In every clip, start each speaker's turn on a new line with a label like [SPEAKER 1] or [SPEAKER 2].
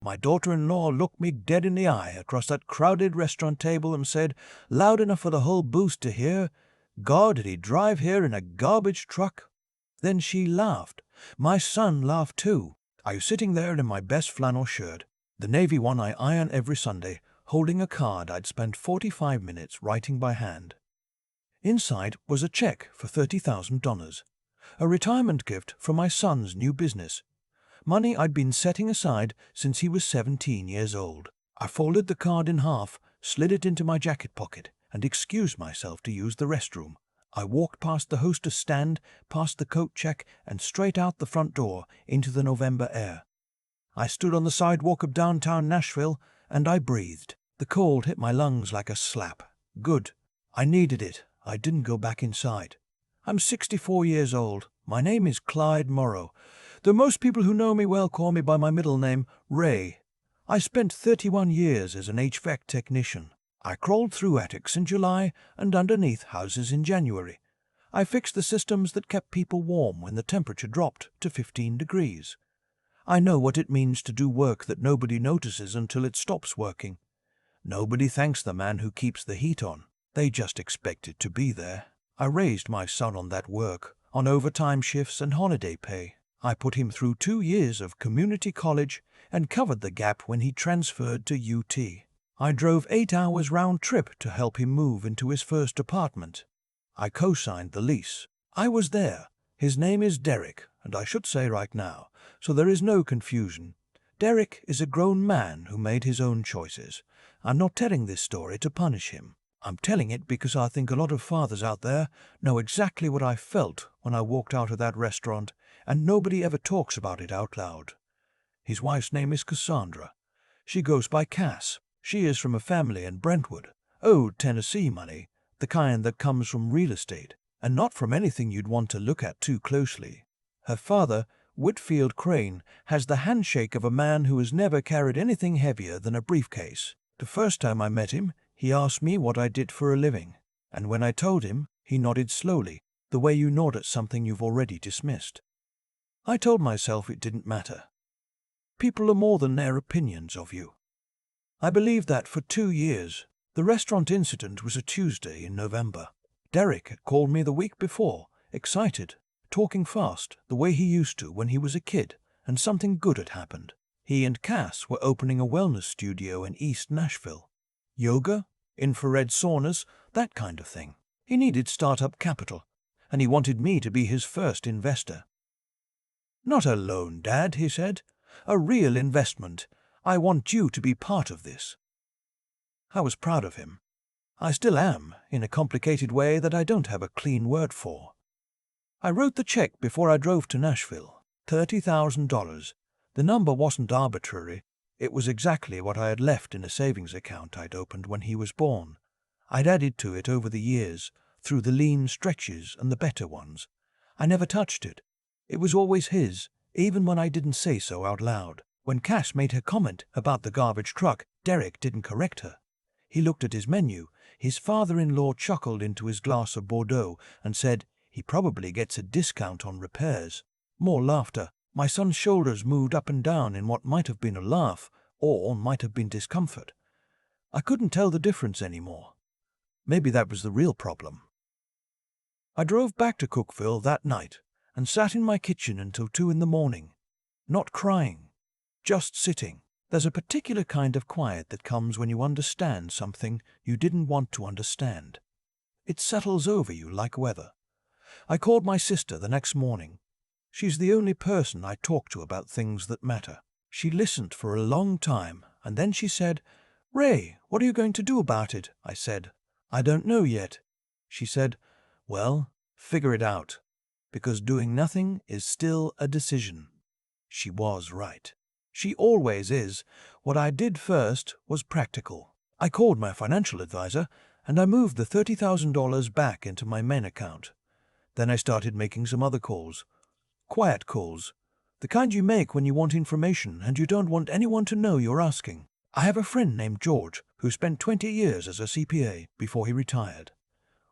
[SPEAKER 1] My daughter-in-law looked me dead in the eye across that crowded restaurant table and said, loud enough for the whole booth to hear, "God, did he drive here in a garbage truck?" Then she laughed. My son laughed too. I was sitting there in my best flannel shirt, the navy one I iron every Sunday, holding a card I'd spent 45 minutes writing by hand. Inside was a check for $30,000, a retirement gift from my son's new business. Money I'd been setting aside since he was 17 years old. I folded the card in half, slid it into my jacket pocket, and excused myself to use the restroom. I walked past the hostess stand, past the coat check, and straight out the front door into the November air. I stood on the sidewalk of downtown Nashville, and I breathed. The cold hit my lungs like a slap. Good. I needed it. I didn't go back inside. I'm 64 years old. My name is Clyde Morrow, though most people who know me well call me by my middle name, Ray. I spent 31 years as an HVAC technician. I crawled through attics in July and underneath houses in January. I fixed the systems that kept people warm when the temperature dropped to 15 degrees. I know what it means to do work that nobody notices until it stops working. Nobody thanks the man who keeps the heat on. They just expect it to be there. I raised my son on that work, on overtime shifts and holiday pay. I put him through 2 years of community college and covered the gap when he transferred to UT. I drove 8 hours round trip to help him move into his first apartment. I co-signed the lease. I was there. His name is Derek, and I should say right now, so there is no confusion. Derek is a grown man who made his own choices. I'm not telling this story to punish him. I'm telling it because I think a lot of fathers out there know exactly what I felt when I walked out of that restaurant, and nobody ever talks about it out loud. His wife's name is Cassandra. She goes by Cass. She is from a family in Brentwood, old Tennessee money, the kind that comes from real estate, and not from anything you'd want to look at too closely. Her father, Whitfield Crane, has the handshake of a man who has never carried anything heavier than a briefcase. The first time I met him, he asked me what I did for a living, and when I told him, he nodded slowly, the way you nod at something you've already dismissed. I told myself it didn't matter. People are more than their opinions of you. I believed that for 2 years. The restaurant incident was a Tuesday in November. Derek had called me the week before, excited, talking fast, the way he used to when he was a kid, and something good had happened. He and Cass were opening a wellness studio in East Nashville. Yoga, infrared saunas, that kind of thing. He needed startup capital, and he wanted me to be his first investor. "Not a loan, Dad," he said. "A real investment. I want you to be part of this." I was proud of him. I still am, in a complicated way that I don't have a clean word for. I wrote the check before I drove to Nashville, $30,000. The number wasn't arbitrary. It was exactly what I had left in a savings account I'd opened when he was born. I'd added to it over the years, through the lean stretches and the better ones. I never touched it. It was always his, even when I didn't say so out loud. When Cass made her comment about the garbage truck, Derek didn't correct her. He looked at his menu. His father-in-law chuckled into his glass of Bordeaux and said he probably gets a discount on repairs. More laughter. My son's shoulders moved up and down in what might have been a laugh, or might have been discomfort. I couldn't tell the difference anymore. Maybe that was the real problem. I drove back to Cookeville that night and sat in my kitchen until 2 in the morning. Not crying, just sitting. There's a particular kind of quiet that comes when you understand something you didn't want to understand. It settles over you like weather. I called my sister the next morning. She's the only person I talk to about things that matter. She listened for a long time, and then she said, "Ray, what are you going to do about it?" I said, "I don't know yet." She said, "Well, figure it out, because doing nothing is still a decision." She was right. She always is. What I did first was practical. I called my financial advisor, and I moved the $30,000 back into my main account. Then I started making some other calls. Quiet calls. The kind you make when you want information and you don't want anyone to know you're asking. I have a friend named George who spent 20 years as a CPA before he retired.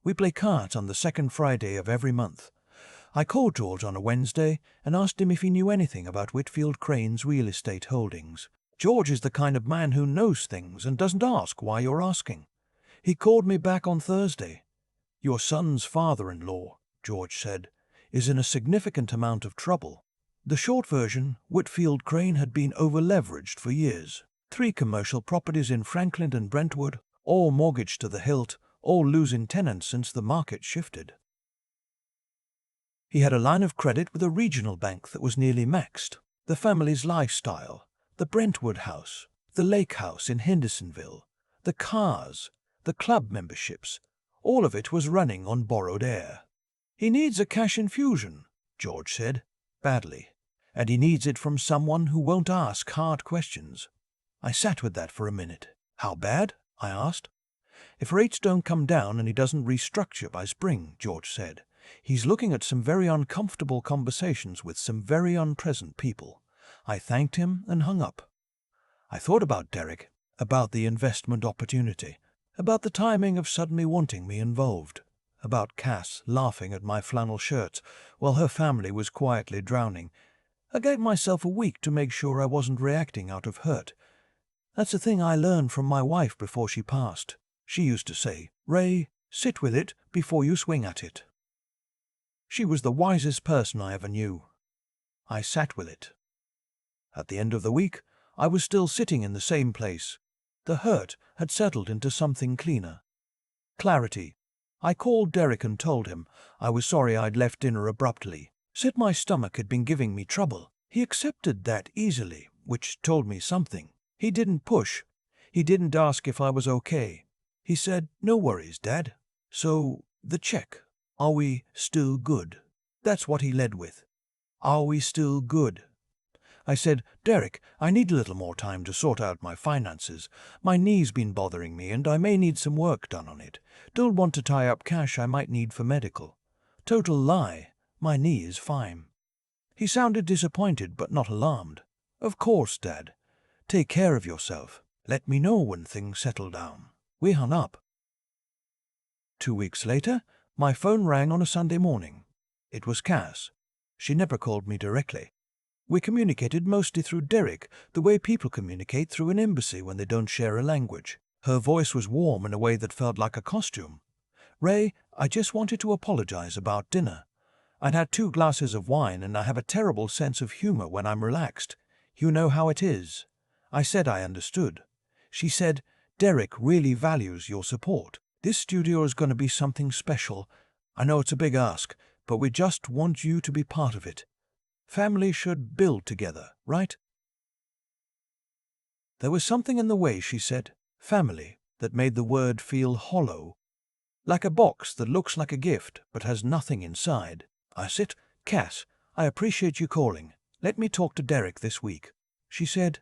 [SPEAKER 1] We play cards on the second Friday of every month. I called George on a Wednesday and asked him if he knew anything about Whitfield Crane's real estate holdings. George is the kind of man who knows things and doesn't ask why you're asking. He called me back on Thursday. Your son's father-in-law, George said, is in a significant amount of trouble. The short version, Whitfield Crane had been over-leveraged for years. 3 commercial properties in Franklin and Brentwood, all mortgaged to the hilt, all losing tenants since the market shifted. He had a line of credit with a regional bank that was nearly maxed. The family's lifestyle, the Brentwood house, the lake house in Hendersonville, the cars, the club memberships, all of it was running on borrowed air. He needs a cash infusion, George said, badly, and he needs it from someone who won't ask hard questions. I sat with that for a minute. How bad? I asked. If rates don't come down and he doesn't restructure by spring, George said, he's looking at some very uncomfortable conversations with some very unpleasant people. I thanked him and hung up. I thought about Derek, about the investment opportunity, about the timing of suddenly wanting me involved, about Cass laughing at my flannel shirts while her family was quietly drowning. I gave myself a week to make sure I wasn't reacting out of hurt. That's a thing I learned from my wife before she passed. She used to say, "Ray, sit with it before you swing at it." She was the wisest person I ever knew. I sat with it. At the end of the week, I was still sitting in the same place. The hurt had settled into something cleaner. Clarity. I called Derek and told him I was sorry I'd left dinner abruptly. Said my stomach had been giving me trouble. He accepted that easily, which told me something. He didn't push. He didn't ask if I was okay. He said, "No worries, Dad." So, the check. Are we still good? That's what he led with. Are we still good? I said, "Derek, I need a little more time to sort out my finances. My knee's been bothering me and I may need some work done on it. Don't want to tie up cash I might need for medical." Total lie. My knee is fine. He sounded disappointed but not alarmed. "Of course, Dad. Take care of yourself. Let me know when things settle down." We hung up. 2 weeks later, my phone rang on a Sunday morning. It was Cass. She never called me directly. We communicated mostly through Derek, the way people communicate through an embassy when they don't share a language. Her voice was warm in a way that felt like a costume. "Ray, I just wanted to apologize about dinner. I'd had 2 glasses of wine and I have a terrible sense of humor when I'm relaxed. You know how it is." I said I understood. She said, "Derek really values your support. This studio is going to be something special. I know it's a big ask, but we just want you to be part of it. Family should build together, right?" There was something in the way she said family that made the word feel hollow, like a box that looks like a gift but has nothing inside. I said, "Cass, I appreciate you calling. Let me talk to Derek this week." She said,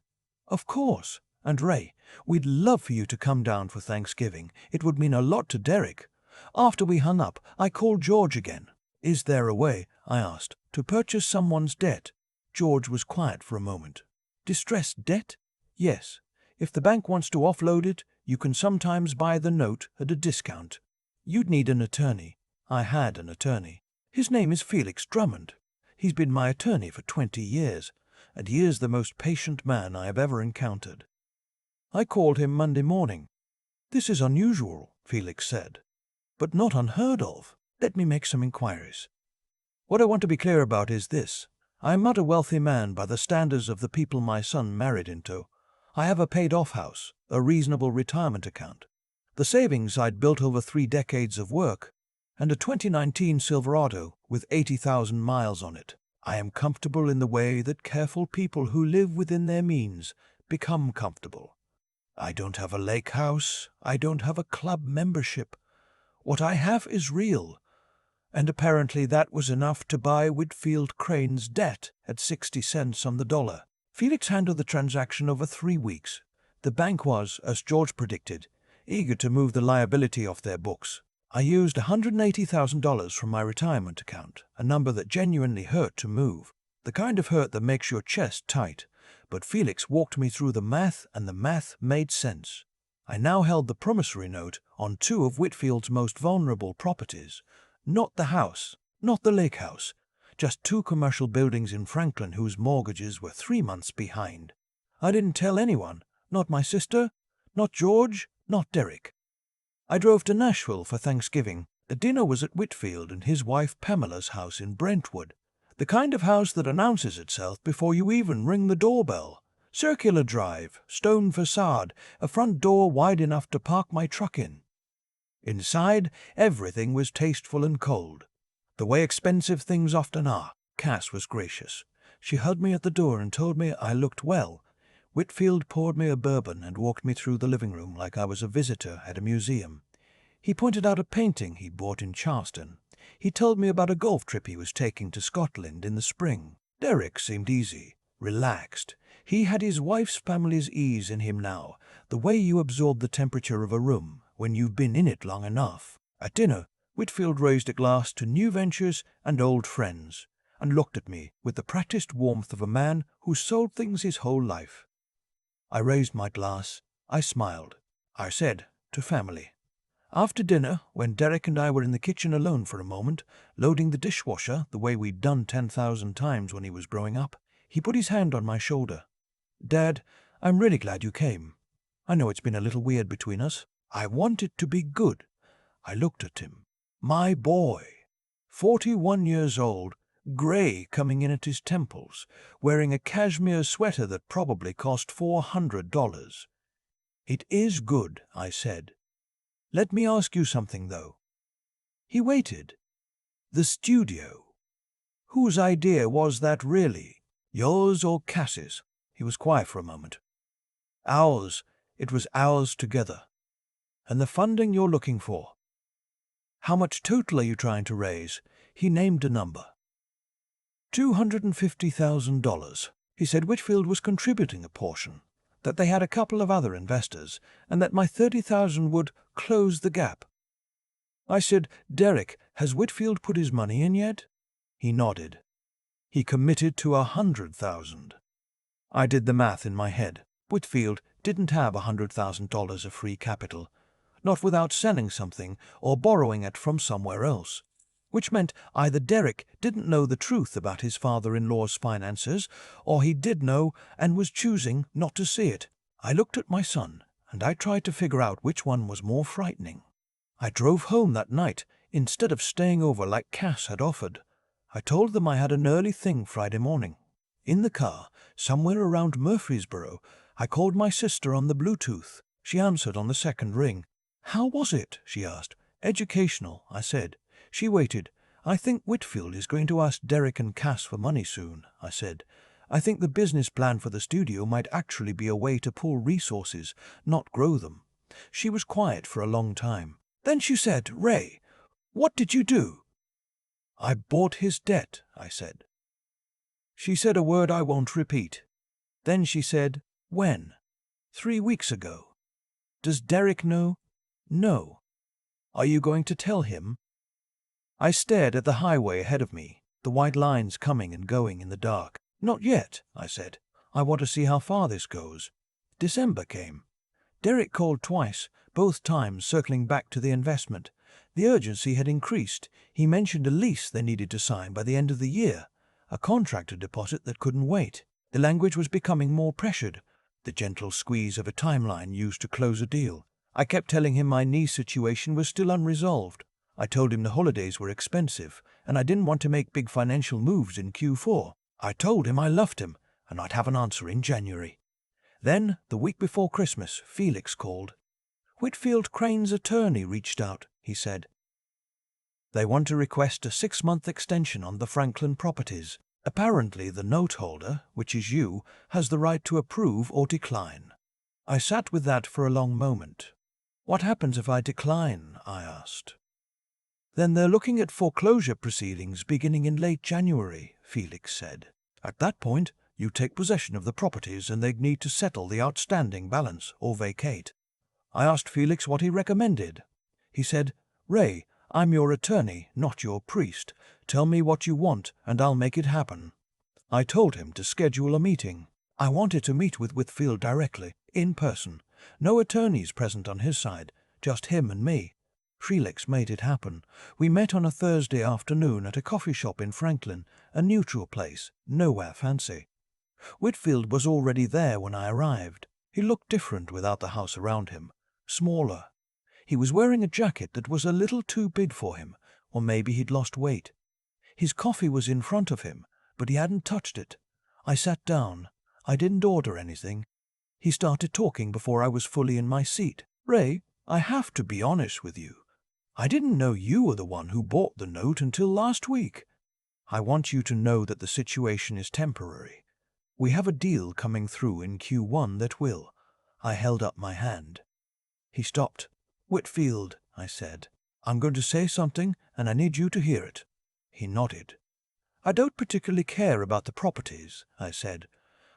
[SPEAKER 1] "Of course. And Ray, we'd love for you to come down for Thanksgiving. It would mean a lot to Derek." After we hung up, I called George again. "Is there a way," I asked, "to purchase someone's debt?" George was quiet for a moment. "Distressed debt? Yes. If the bank wants to offload it, you can sometimes buy the note at a discount. You'd need an attorney." I had an attorney. His name is Felix Drummond. He's been my attorney for 20 years, and he is the most patient man I have ever encountered. I called him Monday morning. "This is unusual," Felix said, "but not unheard of. Let me make some inquiries. What I want to be clear about is this. I am not a wealthy man by the standards of the people my son married into. I have a paid-off house, a reasonable retirement account, the savings I'd built over 3 decades of work, and a 2019 Silverado with 80,000 miles on it. I am comfortable in the way that careful people who live within their means become comfortable. I don't have a lake house. I don't have a club membership. What I have is real. And apparently that was enough to buy Whitfield Crane's debt at 60 cents on the dollar. Felix handled the transaction over 3 weeks. The bank was, as George predicted, eager to move the liability off their books. I used $180,000 from my retirement account, a number that genuinely hurt to move, the kind of hurt that makes your chest tight. But Felix walked me through the math, and the math made sense. I now held the promissory note on 2 of Whitfield's most vulnerable properties. Not the house, not the lake house, just 2 commercial buildings in Franklin whose mortgages were 3 months behind. I didn't tell anyone. Not my sister, not George, not Derek. I drove to Nashville for Thanksgiving. The dinner was at Whitfield and his wife Pamela's house in Brentwood. The kind of house that announces itself before you even ring the doorbell. Circular drive, stone facade, a front door wide enough to park my truck in. Inside, everything was tasteful and cold, the way expensive things often are. Cass was gracious. She hugged me at the door and told me I looked well. Whitfield poured me a bourbon and walked me through the living room like I was a visitor at a museum. He pointed out a painting he'd bought in Charleston. He told me about a golf trip he was taking to Scotland in the spring. Derek seemed easy, relaxed. He had his wife's family's ease in him now, the way you absorb the temperature of a room when you've been in it long enough. At dinner, Whitfield raised a glass to new ventures and old friends, and looked at me with the practiced warmth of a man who's sold things his whole life. I raised my glass. I smiled. I said, to family. After dinner, when Derek and I were in the kitchen alone for a moment, loading the dishwasher the way we'd done 10,000 times when he was growing up, he put his hand on my shoulder. Dad, I'm really glad you came. I know it's been a little weird between us. I want it to be good. I looked at him. My boy, 41 years old, grey coming in at his temples, wearing a cashmere sweater that probably cost $400. It is good, I said. Let me ask you something, though. He waited. The studio. Whose idea was that really? Yours or Cass's? He was quiet for a moment. Ours. It was ours together. And the funding you're looking for? How much total are you trying to raise? He named a number. $250,000. He said Whitfield was contributing a portion, that they had a couple of other investors, and that my $30,000 would close the gap. I said, Derek, has Whitfield put his money in yet? He nodded. He committed to $100,000. I did the math in my head. Whitfield didn't have $100,000 of free capital, not without selling something or borrowing it from somewhere else, which meant either Derek didn't know the truth about his father-in-law's finances, or he did know and was choosing not to see it. I looked at my son, and I tried to figure out which one was more frightening. I drove home that night, instead of staying over like Cass had offered. I told them I had an early thing Friday morning. In the car, somewhere around Murfreesboro, I called my sister on the Bluetooth. She answered on the second ring. How was it? She asked. Educational, I said. She waited. I think Whitfield is going to ask Derek and Cass for money soon, I said. I think the business plan for the studio might actually be a way to pull resources, not grow them. She was quiet for a long time. Then she said, Ray, what did you do? I bought his debt, I said. She said a word I won't repeat. Then she said, when? 3 weeks ago. Does Derek know? No. Are you going to tell him? I stared at the highway ahead of me, the white lines coming and going in the dark. Not yet, I said. I want to see how far this goes. December came. Derek called twice, both times circling back to the investment. The urgency had increased. He mentioned a lease they needed to sign by the end of the year, a contractor deposit that couldn't wait. The language was becoming more pressured, the gentle squeeze of a timeline used to close a deal. I kept telling him my knee situation was still unresolved. I told him the holidays were expensive, and I didn't want to make big financial moves in Q4. I told him I loved him, and I'd have an answer in January. Then, the week before Christmas, Felix called. Whitfield Crane's attorney reached out, he said. They want to request a 6-month extension on the Franklin properties. Apparently the note holder, which is you, has the right to approve or decline. I sat with that for a long moment. What happens if I decline? I asked. Then they're looking at foreclosure proceedings beginning in late January, Felix said. At that point, you take possession of the properties and they'd need to settle the outstanding balance or vacate. I asked Felix what he recommended. He said, Ray, I'm your attorney, not your priest. Tell me what you want and I'll make it happen. I told him to schedule a meeting. I wanted to meet with Whitfield directly, in person. No attorneys present on his side, just him and me. Felix made it happen. We met on a Thursday afternoon at a coffee shop in Franklin, a neutral place, nowhere fancy. Whitfield was already there when I arrived. He looked different without the house around him, smaller. He was wearing a jacket that was a little too big for him, or maybe he'd lost weight. His coffee was in front of him, but he hadn't touched it. I sat down. I didn't order anything. He started talking before I was fully in my seat. "Ray, I have to be honest with you. I didn't know you were the one who bought the note until last week. I want you to know that the situation is temporary. We have a deal coming through in Q1 that will." I held up my hand. He stopped. "Whitfield," I said, "I'm going to say something and I need you to hear it." He nodded. "I don't particularly care about the properties," I said.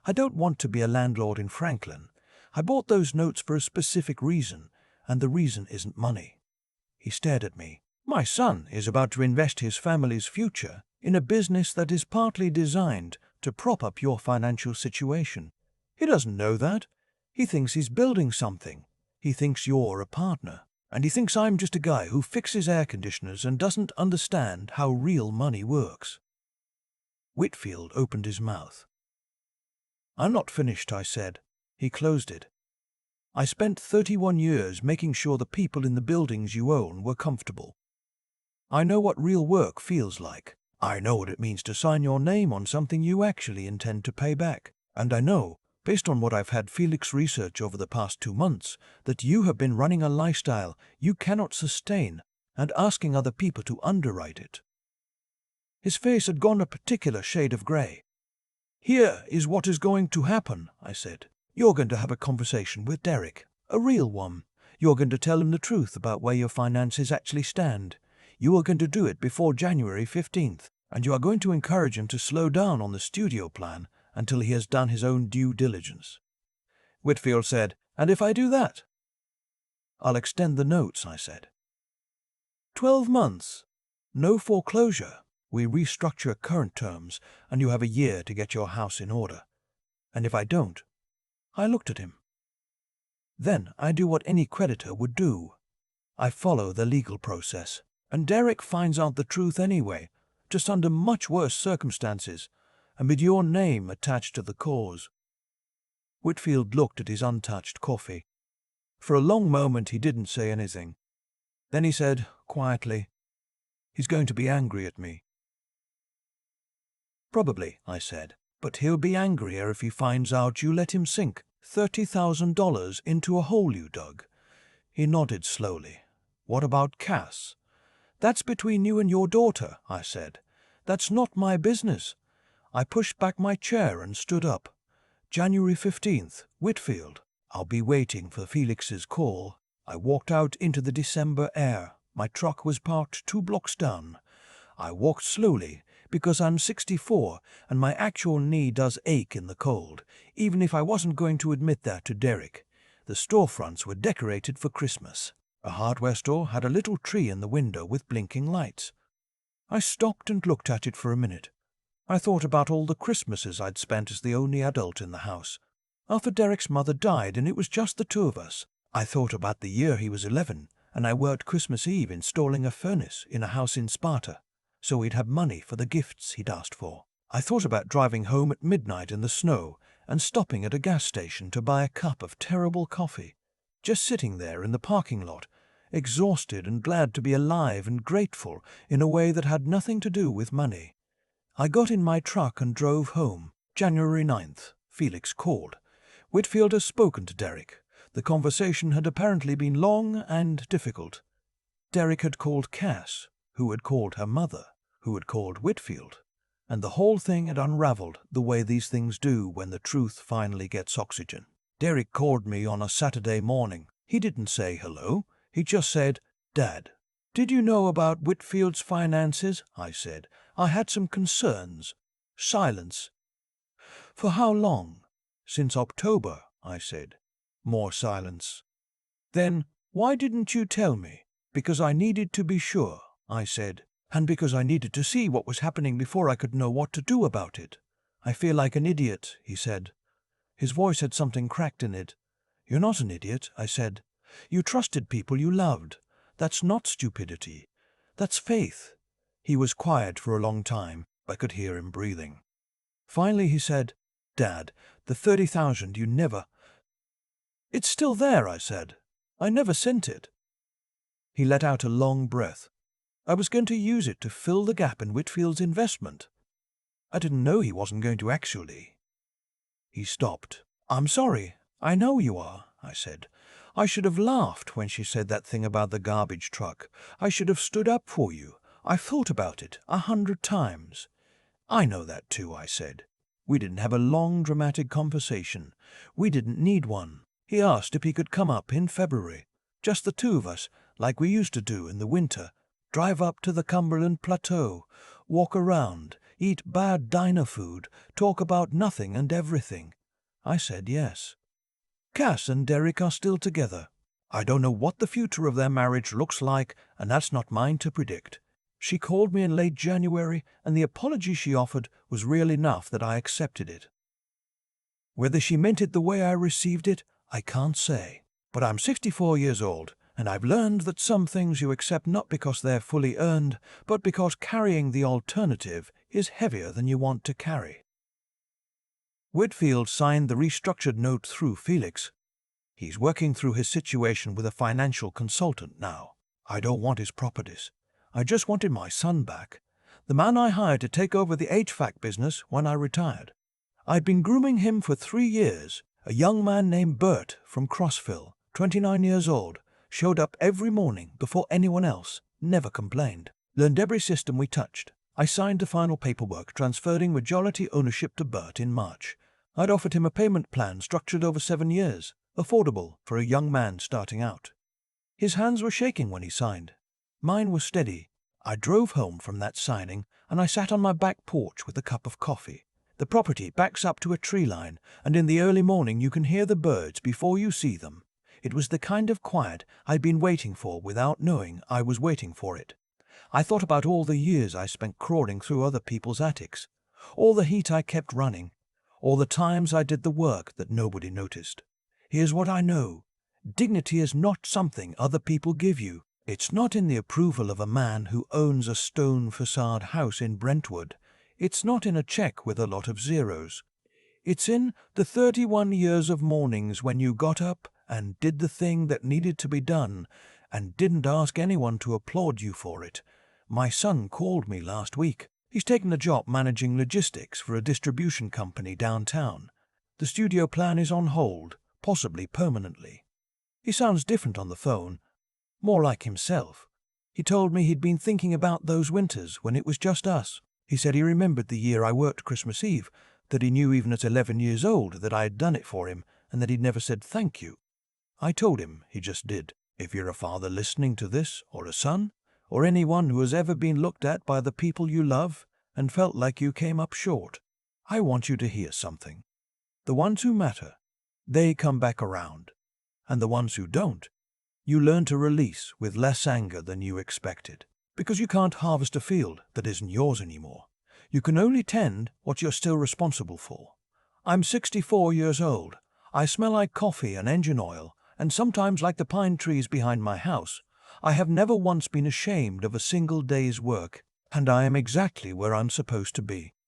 [SPEAKER 1] "I don't want to be a landlord in Franklin. I bought those notes for a specific reason, and the reason isn't money." He stared at me. "My son is about to invest his family's future in a business that is partly designed to prop up your financial situation. He doesn't know that. He thinks he's building something. He thinks you're a partner. And he thinks I'm just a guy who fixes air conditioners and doesn't understand how real money works." Whitfield opened his mouth. "I'm not finished," I said. He closed it. "I spent 31 years making sure the people in the buildings you own were comfortable. I know what real work feels like. I know what it means to sign your name on something you actually intend to pay back. And I know, based on what I've had Felix research over the past 2 months, that you have been running a lifestyle you cannot sustain and asking other people to underwrite it." His face had gone a particular shade of grey. "Here is what is going to happen," I said. "You're going to have a conversation with Derek, a real one. You're going to tell him the truth about where your finances actually stand. You are going to do it before January 15th, and you are going to encourage him to slow down on the studio plan until he has done his own due diligence." Whitfield said, "And if I do that?" "I'll extend the notes," I said. 12 months. No foreclosure. We restructure current terms, and you have a year to get your house in order. And if I don't?" I looked at him. "Then I do what any creditor would do. I follow the legal process. And Derek finds out the truth anyway, just under much worse circumstances, and with your name attached to the cause." Whitfield looked at his untouched coffee. For a long moment he didn't say anything. Then he said, quietly, "He's going to be angry at me." "Probably," I said, "but he'll be angrier if he finds out you let him sink $30,000 into a hole you dug." He nodded slowly. "What about Cass?" "That's between you and your daughter," I said. "That's not my business." I pushed back my chair and stood up. "January 15th, Whitfield. I'll be waiting for Felix's call." I walked out into the December air. My truck was parked 2 blocks down. I walked slowly because I'm 64 and my actual knee does ache in the cold, even if I wasn't going to admit that to Derek. The storefronts were decorated for Christmas. A hardware store had a little tree in the window with blinking lights. I stopped and looked at it for a minute. I thought about all the Christmases I'd spent as the only adult in the house. After Derek's mother died and it was just the 2 of us, I thought about the year he was 11 and I worked Christmas Eve installing a furnace in a house in Sparta, so he'd have money for the gifts he'd asked for. I thought about driving home at midnight in the snow and stopping at a gas station to buy a cup of terrible coffee. Just sitting there in the parking lot, exhausted and glad to be alive and grateful in a way that had nothing to do with money. I got in my truck and drove home. January 9th. Felix called. Whitfield has spoken to Derek. The conversation had apparently been long and difficult. Derek had called Cass, who had called her mother, who had called Whitfield, and the whole thing had unraveled the way these things do when the truth finally gets oxygen. Derek called me on a Saturday morning. He didn't say hello. He just said, "Dad." "Did you know about Whitfield's finances?" I said. "I had some concerns." Silence. "For how long?" "Since October," I said. More silence. "Then why didn't you tell me?" "Because I needed to be sure," I said, "and because I needed to see what was happening before I could know what to do about it." "I feel like an idiot," he said. His voice had something cracked in it. "You're not an idiot," I said. "You trusted people you loved. That's not stupidity. That's faith." He was quiet for a long time. I could hear him breathing. Finally he said, Dad, the 30,000 you never— It's still there, I said. I never sent it. He let out a long breath. I was going to use it to fill the gap in Whitfield's investment. I didn't know he wasn't going to actually. He stopped. I'm sorry. I know you are, I said. I should have laughed when she said that thing about the garbage truck. I should have stood up for you. I've thought about it 100 times. I know that too, I said. We didn't have a long, dramatic conversation. We didn't need one. He asked if he could come up in February. Just the two of us, like we used to do in the winter. Drive up to the Cumberland Plateau, walk around, eat bad diner food, talk about nothing and everything. I said yes. Cass and Derek are still together. I don't know what the future of their marriage looks like, and that's not mine to predict. She called me in late January, and the apology she offered was real enough that I accepted it. Whether she meant it the way I received it, I can't say. But I'm 64 years old, and I've learned that some things you accept not because they're fully earned, but because carrying the alternative is heavier than you want to carry. Whitfield signed the restructured note through Felix. He's working through his situation with a financial consultant now. I don't want his properties. I just wanted my son back, the man I hired to take over the HVAC business when I retired. I'd been grooming him for 3 years. A young man named Bert from Crossville, 29 years old, showed up every morning before anyone else, never complained. Learned every system we touched. I signed the final paperwork transferring majority ownership to Bert in March. I'd offered him a payment plan structured over 7 years, affordable for a young man starting out. His hands were shaking when he signed. Mine was steady. I drove home from that signing, and I sat on my back porch with a cup of coffee. The property backs up to a tree line, and in the early morning you can hear the birds before you see them. It was the kind of quiet I'd been waiting for without knowing I was waiting for it. I thought about all the years I spent crawling through other people's attics, all the heat I kept running, all the times I did the work that nobody noticed. Here's what I know. Dignity is not something other people give you. It's not in the approval of a man who owns a stone facade house in Brentwood. It's not in a check with a lot of zeros. It's in the 31 years of mornings when you got up and did the thing that needed to be done and didn't ask anyone to applaud you for it. My son called me last week. He's taken a job managing logistics for a distribution company downtown. The studio plan is on hold, possibly permanently. He sounds different on the phone, more like himself. He told me he'd been thinking about those winters when it was just us. He said he remembered the year I worked Christmas Eve, that he knew even at 11 years old that I had done it for him and that he'd never said thank you. I told him he just did. If you're a father listening to this, or a son, or anyone who has ever been looked at by the people you love and felt like you came up short, I want you to hear something. The ones who matter, they come back around. And the ones who don't, you learn to release with less anger than you expected. Because you can't harvest a field that isn't yours anymore. You can only tend what you're still responsible for. I'm 64 years old. I smell like coffee and engine oil, and sometimes like the pine trees behind my house. I have never once been ashamed of a single day's work, and I am exactly where I'm supposed to be.